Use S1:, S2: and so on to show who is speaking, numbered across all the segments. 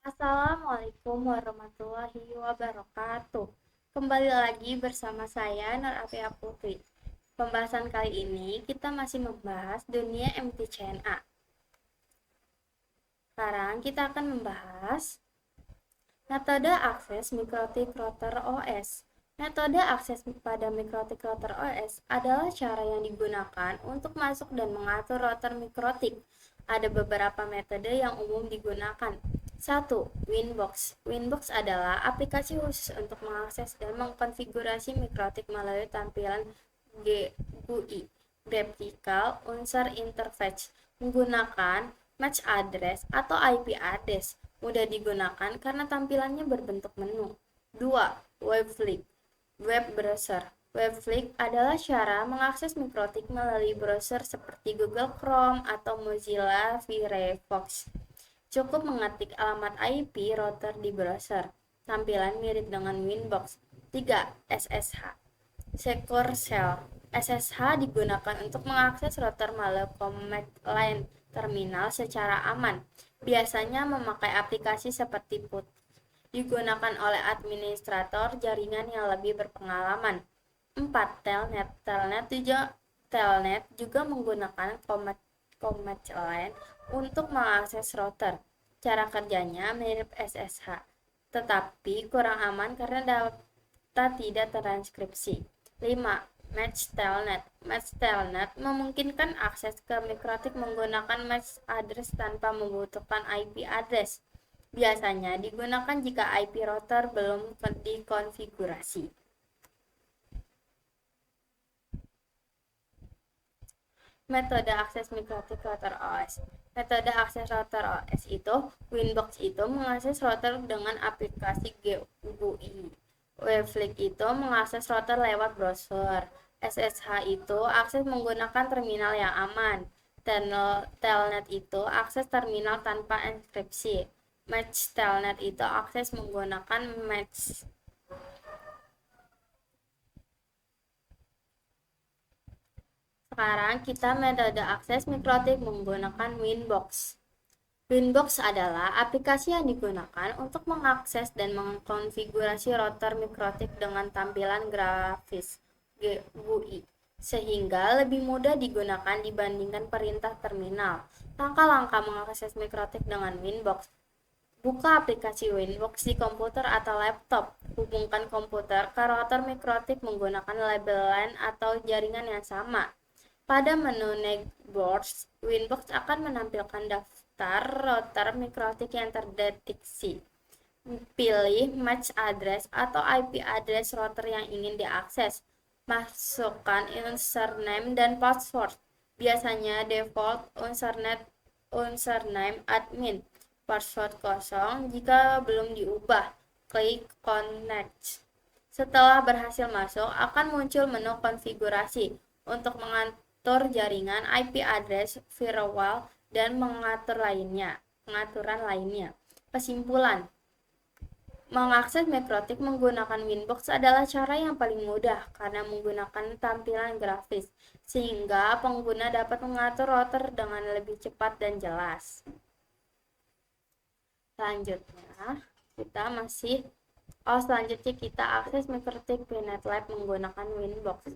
S1: Assalamualaikum warahmatullahi wabarakatuh. Kembali lagi bersama saya Nur Afia Putri. Pembahasan kali ini kita masih membahas dunia MTCNA. Sekarang kita akan membahas metode akses mikrotik router OS. Metode akses pada mikrotik router OS adalah cara yang digunakan untuk masuk dan mengatur router mikrotik. Ada beberapa metode yang umum digunakan. 1. Winbox. Winbox adalah aplikasi khusus untuk mengakses dan mengkonfigurasi mikrotik melalui tampilan GUI, Graphical User Interface, menggunakan match address atau IP address. Mudah digunakan karena tampilannya berbentuk menu. 2. Webflix. Web browser. Webflix adalah cara mengakses mikrotik melalui browser seperti Google Chrome atau Mozilla Firefox. Cukup mengetik alamat IP router di browser. Tampilan mirip dengan Winbox. 3. SSH. Secure Shell. SSH digunakan untuk mengakses router melalui command line terminal secara aman. Biasanya memakai aplikasi seperti PUT. Digunakan oleh administrator jaringan yang lebih berpengalaman. 4. Telnet juga menggunakan command line untuk mengakses router. Cara kerjanya mirip SSH, tetapi kurang aman karena data tidak transkripsi. 5. Match Telnet. Match Telnet memungkinkan akses ke mikrotik menggunakan match address tanpa membutuhkan IP address. Biasanya digunakan jika IP router belum dikonfigurasi. Metode akses mikrotik router OS. Metode akses router OS itu, Winbox itu mengakses router dengan aplikasi GUI. Webflix itu mengakses router lewat browser. SSH itu akses menggunakan terminal yang aman. Telnet itu akses terminal tanpa enkripsi. Match Telnet itu akses menggunakan match. Sekarang kita metode akses mikrotik menggunakan Winbox. Winbox adalah aplikasi yang digunakan untuk mengakses dan mengkonfigurasi router mikrotik dengan tampilan grafis GUI, sehingga lebih mudah digunakan dibandingkan perintah terminal. Langkah-langkah mengakses mikrotik dengan Winbox. Buka aplikasi Winbox di komputer atau laptop. Hubungkan komputer ke router mikrotik menggunakan label LAN atau jaringan yang sama. Pada menu Networks, Winbox akan menampilkan daftar router mikrotik yang terdeteksi. Pilih match address atau IP address router yang ingin diakses. Masukkan username dan password. Biasanya default username admin. Password kosong jika belum diubah. Klik Connect. Setelah berhasil masuk, akan muncul menu konfigurasi untuk mengatur jaringan, IP address, firewall, dan pengaturan lainnya. Kesimpulan, mengakses mikrotik menggunakan Winbox adalah cara yang paling mudah karena menggunakan tampilan grafis, sehingga pengguna dapat mengatur router dengan lebih cepat dan jelas. Selanjutnya kita akses mikrotik PNetLab menggunakan Winbox.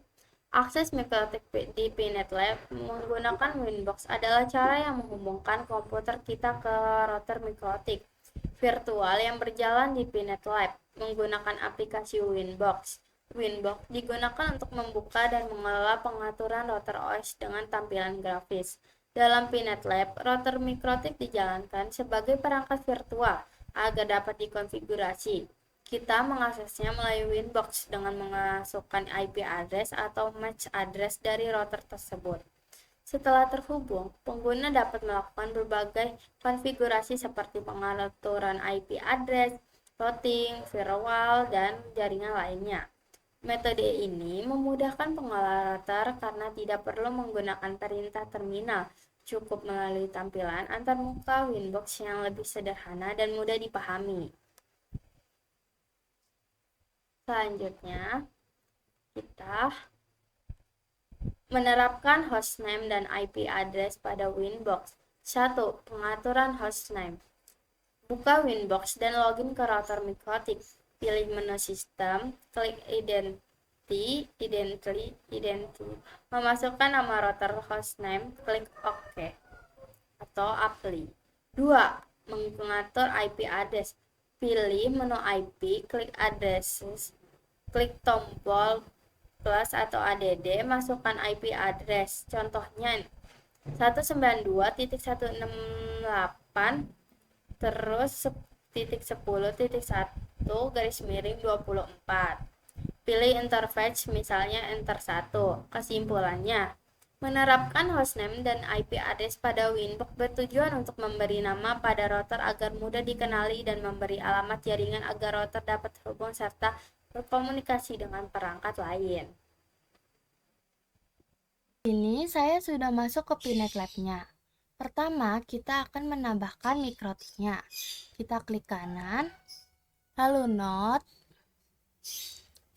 S1: Akses mikrotik di PNetLab menggunakan Winbox adalah cara yang menghubungkan komputer kita ke router mikrotik virtual yang berjalan di PNetLab menggunakan aplikasi Winbox. Winbox digunakan untuk membuka dan mengelola pengaturan router OS dengan tampilan grafis. Dalam PNetLab, router mikrotik dijalankan sebagai perangkat virtual agar dapat dikonfigurasi. Kita mengaksesnya melalui Winbox dengan memasukkan IP address atau match address dari router tersebut. Setelah terhubung, pengguna dapat melakukan berbagai konfigurasi seperti pengaturan IP address, routing, firewall, dan jaringan lainnya. Metode ini memudahkan pengelola router karena tidak perlu menggunakan perintah terminal, cukup melalui tampilan antarmuka Winbox yang lebih sederhana dan mudah dipahami. Selanjutnya, kita menerapkan hostname dan IP address pada Winbox. 1. Pengaturan hostname. Buka Winbox dan login ke router Mikrotik. Pilih menu sistem, klik identity, memasukkan nama router hostname, klik OK atau apply. 2. Mengatur IP address. Pilih menu IP, klik addresses, klik tombol plus atau add, masukkan IP address. Contohnya 192.168 terus titik 10.1 garis miring 24. Pilih interface, misalnya enter 1. Kesimpulannya, menerapkan hostname dan IP address pada Winbox bertujuan untuk memberi nama pada router agar mudah dikenali dan memberi alamat jaringan agar router dapat terhubung serta berkomunikasi dengan perangkat lain. Ini saya sudah masuk ke Pinet Lab-nya. Pertama, kita akan menambahkan mikrotiknya. Kita klik kanan, lalu Node.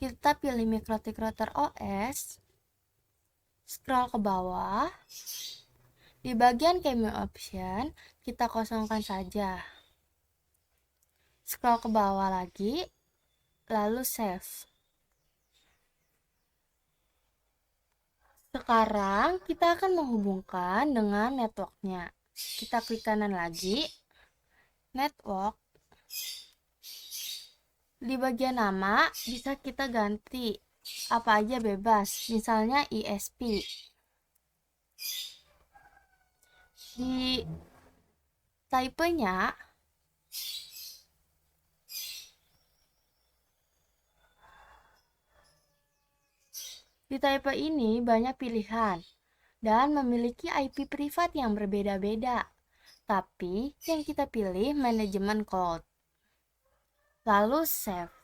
S1: Kita pilih mikrotik router OS. Scroll ke bawah. Di bagian cameo option, kita kosongkan saja. Scroll ke bawah lagi, lalu save. Sekarang kita akan menghubungkan dengan networknya. Kita klik kanan lagi, network. Di bagian nama bisa kita ganti apa aja bebas, misalnya ISP. Di type-nya ini banyak pilihan dan memiliki IP privat yang berbeda-beda. Tapi yang kita pilih manajemen cloud. Lalu save.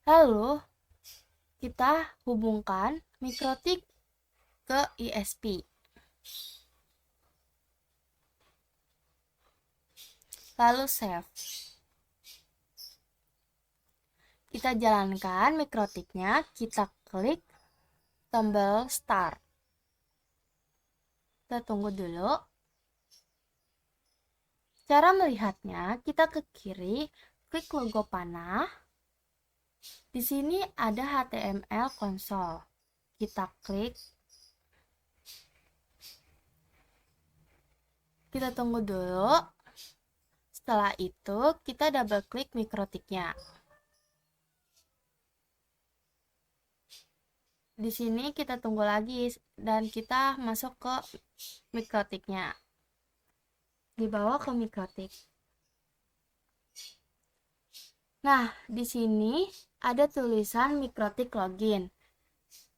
S1: Lalu kita hubungkan mikrotik ke ISP. Lalu save. Kita jalankan mikrotiknya, kita klik tombol start. Kita tunggu dulu. Cara melihatnya, kita ke kiri, klik logo panah. Di sini ada HTML console. Kita klik. Kita tunggu dulu. Setelah itu, kita double klik mikrotiknya. Di sini kita tunggu lagi dan kita masuk ke mikrotiknya. Dibawa ke mikrotik. Nah, di sini ada tulisan mikrotik login.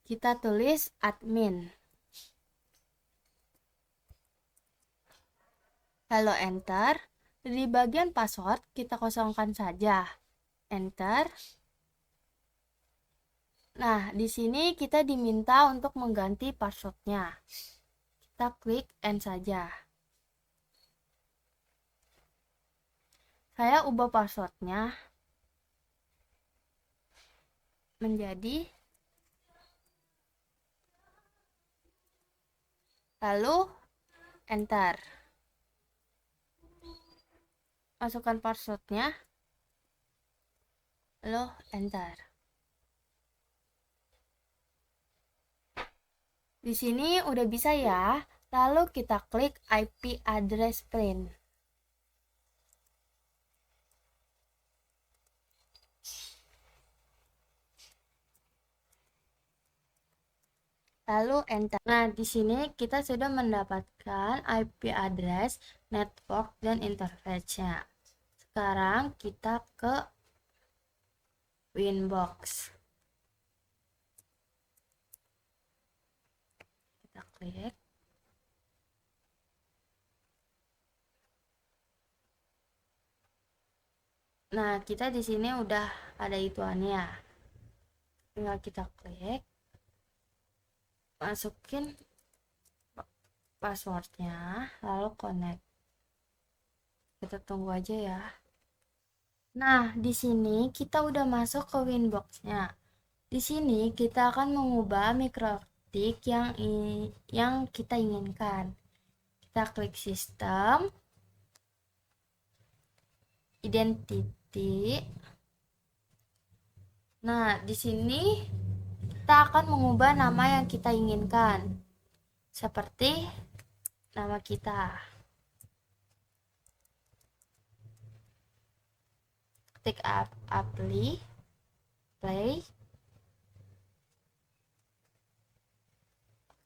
S1: Kita tulis admin. Lalu enter. Di bagian password kita kosongkan saja. Enter. Nah, di sini kita diminta untuk mengganti passwordnya. Kita klik end saja. Saya ubah passwordnya menjadi, lalu enter. Masukkan passwordnya, lalu enter. Di sini udah bisa ya. Lalu kita klik IP address print. Lalu enter. Nah, di sini kita sudah mendapatkan IP address, network, dan interface-nya. Sekarang kita ke Winbox. Kita klik. Nah, kita di sini udah ada ituannya. Tinggal kita klik. Masukin passwordnya, lalu connect. Kita tunggu aja ya. Nah, di sini kita udah masuk ke Winbox-nya. Di sini kita akan mengubah mikrotik yang kita inginkan. Kita klik sistem, identity. Nah, di sini kita akan mengubah nama yang kita inginkan. Seperti nama kita. Ketik apply, play.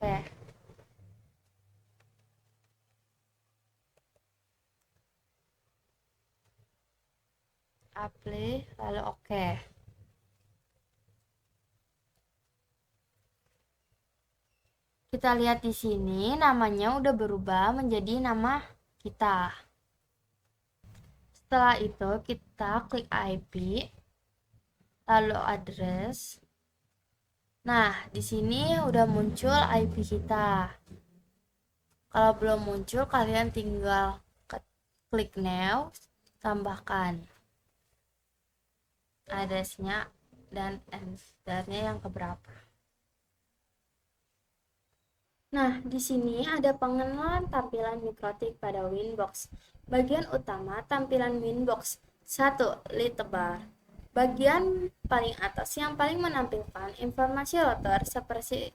S1: Oke. Apply, lalu oke. Kita lihat di sini namanya udah berubah menjadi nama kita. Setelah itu kita klik IP, lalu address. Nah, di sini udah muncul IP kita. Kalau belum muncul, kalian tinggal klik now, tambahkan addressnya dan enternya yang keberapa. Nah, di sini ada pengenalan tampilan Mikrotik pada Winbox. Bagian utama tampilan Winbox. 1. Little bar. Bagian paling atas yang paling menampilkan informasi router seperti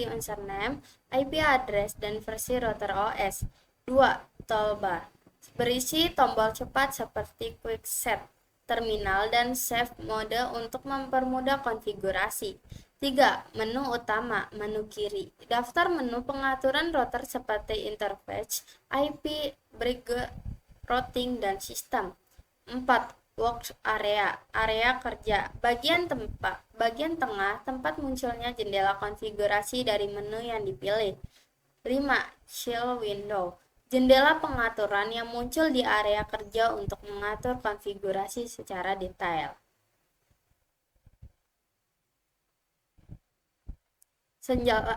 S1: username, IP address, dan versi router OS. 2. Toolbar. Berisi tombol cepat seperti Quick Set, terminal, dan Save mode untuk mempermudah konfigurasi. 3. Menu utama, menu kiri. Daftar menu pengaturan router seperti interface, IP, bridge, routing, dan sistem. 4. Work area, area kerja. Bagian tengah, tempat munculnya jendela konfigurasi dari menu yang dipilih. 5. Shell window. Jendela pengaturan yang muncul di area kerja untuk mengatur konfigurasi secara detail.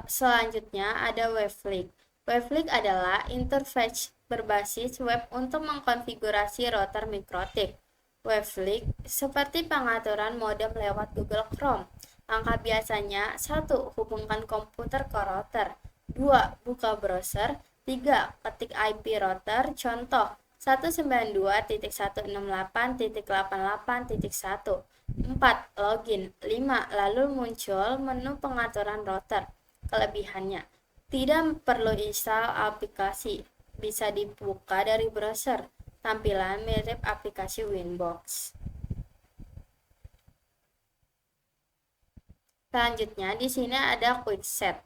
S1: Selanjutnya ada WebFlick. WebFlick adalah interface berbasis web untuk mengkonfigurasi router Mikrotik. WebFlick seperti pengaturan modem lewat Google Chrome. Langkah biasanya: 1. Hubungkan komputer ke router. 2. Buka browser. 3. Ketik IP router. Contoh 192.168.88.1. 4. Login. 5. Lalu muncul menu pengaturan router. Kelebihannya: tidak perlu install aplikasi, bisa dibuka dari browser. Tampilan mirip aplikasi Winbox. Selanjutnya di sini ada Quick Set.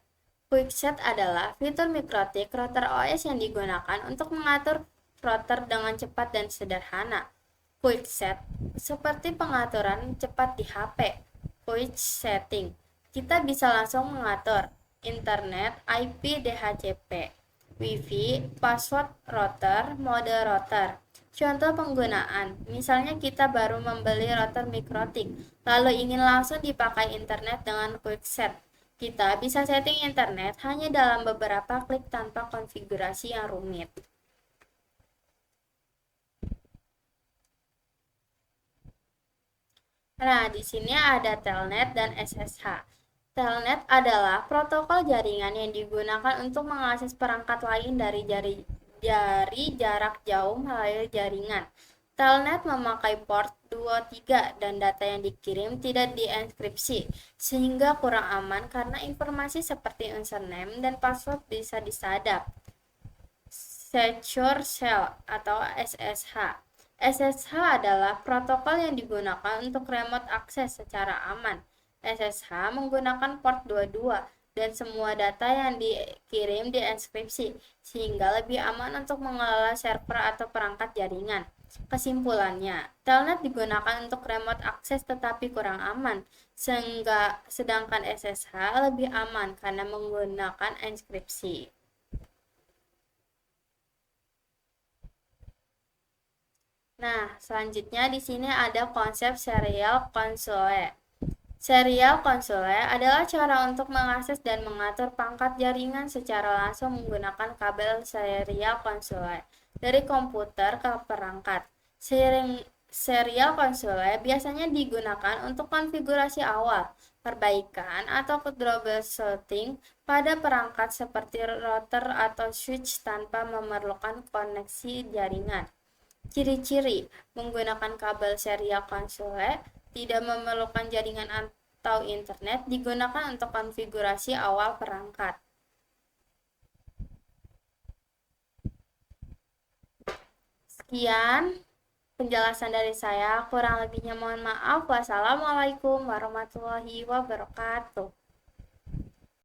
S1: Quick Set adalah fitur Mikrotik router OS yang digunakan untuk mengatur router dengan cepat dan sederhana. Quick Set seperti pengaturan cepat di HP. Quick Setting. Kita bisa langsung mengatur internet, IP, DHCP, Wi-Fi, password router, mode router. Contoh penggunaan, misalnya kita baru membeli router Mikrotik, lalu ingin langsung dipakai internet dengan Quick Set. Kita bisa setting internet hanya dalam beberapa klik tanpa konfigurasi yang rumit. Nah, di sini ada Telnet dan SSH. Telnet adalah protokol jaringan yang digunakan untuk mengakses perangkat lain dari jarak jauh melalui jaringan. Telnet memakai port 23 dan data yang dikirim tidak dienkripsi, sehingga kurang aman karena informasi seperti username dan password bisa disadap. Secure Shell atau SSH. SSH adalah protokol yang digunakan untuk remote access secara aman. SSH menggunakan port 22 dan semua data yang dikirim dienkripsi, sehingga lebih aman untuk mengelola server atau perangkat jaringan. Kesimpulannya, Telnet digunakan untuk remote access tetapi kurang aman, sedangkan SSH lebih aman karena menggunakan enkripsi. Nah, selanjutnya di sini ada konsep serial console. Serial console adalah cara untuk mengakses dan mengatur pangkat jaringan secara langsung menggunakan kabel serial console dari komputer ke perangkat. Serial console biasanya digunakan untuk konfigurasi awal, perbaikan, atau troubleshooting pada perangkat seperti router atau switch tanpa memerlukan koneksi jaringan. Ciri-ciri menggunakan kabel serial konsole tidak memerlukan jaringan atau internet, digunakan untuk konfigurasi awal perangkat. Sekian penjelasan dari saya, kurang lebihnya mohon maaf. Wassalamualaikum warahmatullahi wabarakatuh.